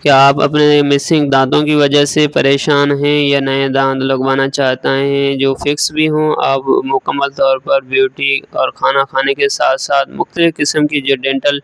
کیا آپ اپنے مسنگ دانتوں کی وجہ سے پریشان ہیں یا نئے دانت لگوانا چاہتے ہیں جو فکس بھی ہوں؟ آپ مکمل طور پر بیوٹی اور کھانا کھانے کے ساتھ ساتھ مختلف قسم کی جو ڈینٹل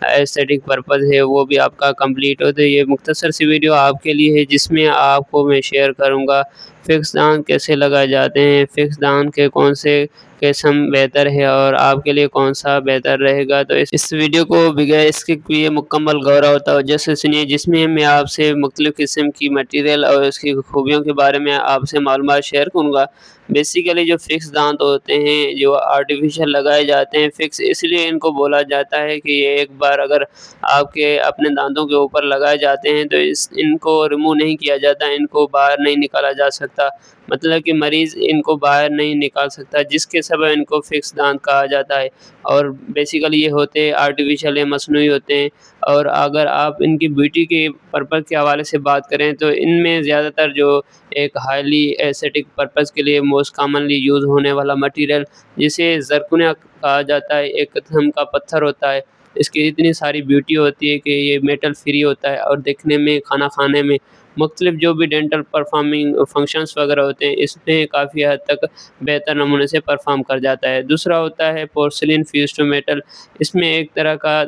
ایسٹیٹک پرپز ہے وہ بھی آپ کا کمپلیٹ ہو۔ تو یہ مختصر سی ویڈیو آپ کے لیے ہے جس میں آپ کو میں شیئر کروں گا فکس دانت کیسے لگائے جاتے ہیں، فکس دانت کے کون سے قسم بہتر ہے اور آپ کے لیے کون سا بہتر رہے گا۔ تو اس ویڈیو کو بغیر اسکپ کیے مکمل غور و توجہ سے سنیے، جس میں میں آپ سے مختلف قسم کی مٹیریل اور اس کی خوبیوں کے بارے میں آپ سے معلومات شیئر کروں گا۔ بیسیکلی جو فکس دانت ہوتے ہیں جو آرٹیفیشل لگائے جاتے ہیں فکس، اس لیے ان کو بولا جاتا ہے کہ یہ ایک بار اگر آپ کے اپنے دانتوں کے اوپر لگائے جاتے ہیں تو ان کو ریموو نہیں کیا جاتا، ان کو باہر نہیں نکالا جا سکتا، مطلب کہ مریض ان کو باہر نہیں نکال سکتا، جس کے سبب ان کو فکس دانت کہا جاتا ہے۔ اور بیسیکلی یہ ہوتے آرٹیفیشل مصنوعی ہوتے ہیں، اور اگر آپ ان کی بیوٹی کے پرپز کے حوالے سے بات کریں تو ان میں زیادہ تر جو ایک ہائیلی ایسٹیٹک پرپز کے لیے موسٹ کامنلی یوز ہونے والا مٹیریل جسے زرکونیا کہا جاتا ہے، ایک قسم کا پتھر ہوتا ہے، اس کی اتنی ساری بیوٹی ہوتی ہے کہ یہ میٹل فری ہوتا ہے اور دیکھنے میں، کھانا کھانے میں، مختلف جو بھی ڈینٹل پرفارمنگ فنکشنز وغیرہ ہوتے ہیں اس میں کافی حد تک بہتر نمونے سے پرفارم کر جاتا ہے۔ دوسرا ہوتا ہے پورسلین فیوز ٹو میٹل، اس میں ایک طرح کا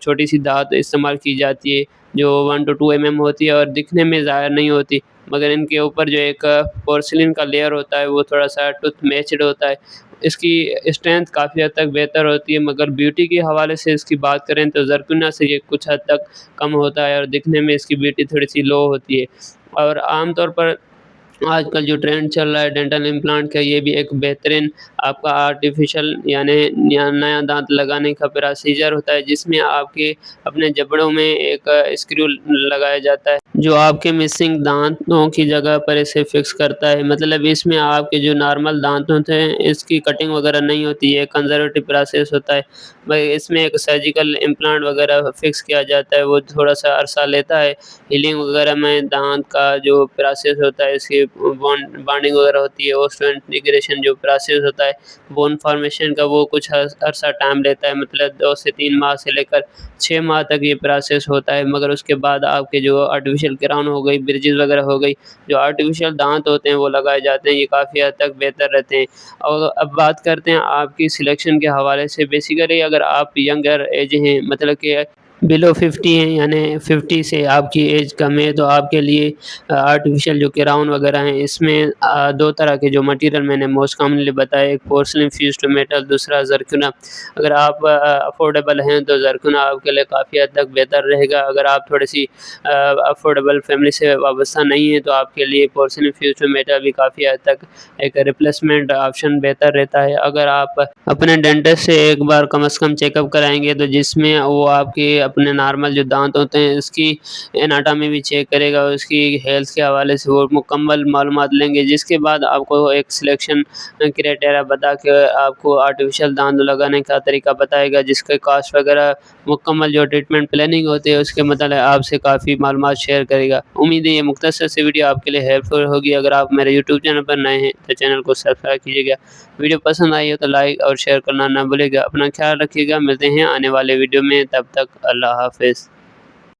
چھوٹی سی دھات استعمال کی جاتی ہے جو 1 to 2 mm ہوتی ہے اور دکھنے میں ظاہر نہیں ہوتی، مگر ان کے اوپر جو ایک پورسلین کا لیئر ہوتا ہے وہ تھوڑا سا ٹوتھ میچڈ ہوتا ہے، اس کی اسٹرینتھ کافی حد تک بہتر ہوتی ہے، مگر بیوٹی کے حوالے سے اس کی بات کریں تو زرکونیا سے یہ کچھ حد تک کم ہوتا ہے اور دکھنے میں اس کی بیوٹی تھوڑی سی لو ہوتی ہے۔ اور عام طور پر آج کل جو ٹرینڈ چل رہا ہے ڈینٹل امپلانٹ کا، یہ بھی ایک بہترین آپ کا آرٹیفیشل یعنی نیا دانت لگانے کا پروسیجر ہوتا ہے، جس میں آپ کے اپنے جبڑوں میں ایک اسکرو لگایا جاتا ہے جو آپ کے مسنگ دانتوں کی جگہ پر اسے فکس کرتا ہے۔ مطلب اس میں آپ کے جو نارمل دانت ہوتے ہیں اس کی کٹنگ وغیرہ نہیں ہوتی ہے، کنزرویٹو پروسیس ہوتا ہے، اس میں ایک سرجیکل امپلانٹ وغیرہ فکس کیا جاتا ہے، وہ تھوڑا سا عرصہ لیتا ہے، ہیلنگ وغیرہ میں دانت کا جو پروسیس ہوتا ہے، اس کی بانڈنگ وغیرہ ہوتی ہے، اوسٹو انٹیگریشن جو پروسیس ہوتا ہے بون فارمیشن کا، وہ کچھ عرصہ ٹائم لیتا ہے، مطلب 2 سے 3 ماہ سے لے کر 6 ماہ تک یہ پروسیس ہوتا ہے، مگر اس کے بعد آپ کے جو آرٹیفیشل کراؤن ہو گئی، برجز وغیرہ ہو گئی، جو آرٹیفیشل دانت ہوتے ہیں وہ لگائے جاتے ہیں، یہ کافی حد تک بہتر رہتے ہیں۔ اور اب بات کرتے ہیں آپ کی سلیکشن کے حوالے سے۔ بیسیکلی اگر آپ ینگر ایج ہیں، مطلب کہ بلو 50 ہیں، یعنی 50 سے آپ کی ایج کم ہے، تو آپ کے لیے آرٹیفیشل جو کراؤن وغیرہ ہیں اس میں 2 طرح کے جو مٹیریل میں نے موسٹ کامنلی بتایا، ایک پورسلین فیوز ٹو میٹل، دوسرا زرکونیا۔ اگر آپ افورڈیبل ہیں تو زرکونیا آپ کے لیے کافی حد تک بہتر رہے گا، اگر آپ تھوڑی سی افورڈیبل فیملی سے وابستہ نہیں ہیں تو آپ کے لیے پورسلین فیوز ٹو میٹل بھی کافی حد تک ایک ریپلیسمنٹ آپشن بہتر رہتا ہے۔ اگر آپ اپنے ڈینٹسٹ سے ایک بار کم از کم چیک اپ کرائیں گے تو جس میں وہ آپ کے اپنے نارمل جو دانت ہوتے ہیں اس کی اناٹمی بھی چیک کرے گا، اس کی ہیلتھ کے حوالے سے وہ مکمل معلومات لیں گے، جس کے بعد آپ کو ایک سلیکشن کرائٹیریا بتا کے آپ کو آرٹیفیشل دانت لگانے کا طریقہ بتائے گا، جس کے کاسٹ وغیرہ مکمل جو ٹریٹمنٹ پلاننگ ہوتی ہے اس کے متعلق آپ سے کافی معلومات شیئر کرے گا۔ امید ہے یہ مختصر سی ویڈیو آپ کے لیے ہیلپ فل ہوگی۔ اگر آپ میرے یوٹیوب چینل پر نئے ہیں تو چینل کو سبسکرائب کیجیے گا، ویڈیو پسند آئی ہو تو لائک اور شیئر کرنا نہ بھولے گا۔ اپنا خیال رکھیے گا، ملتے ہیں آنے والے ویڈیو میں، تب تک اللہ حافظ۔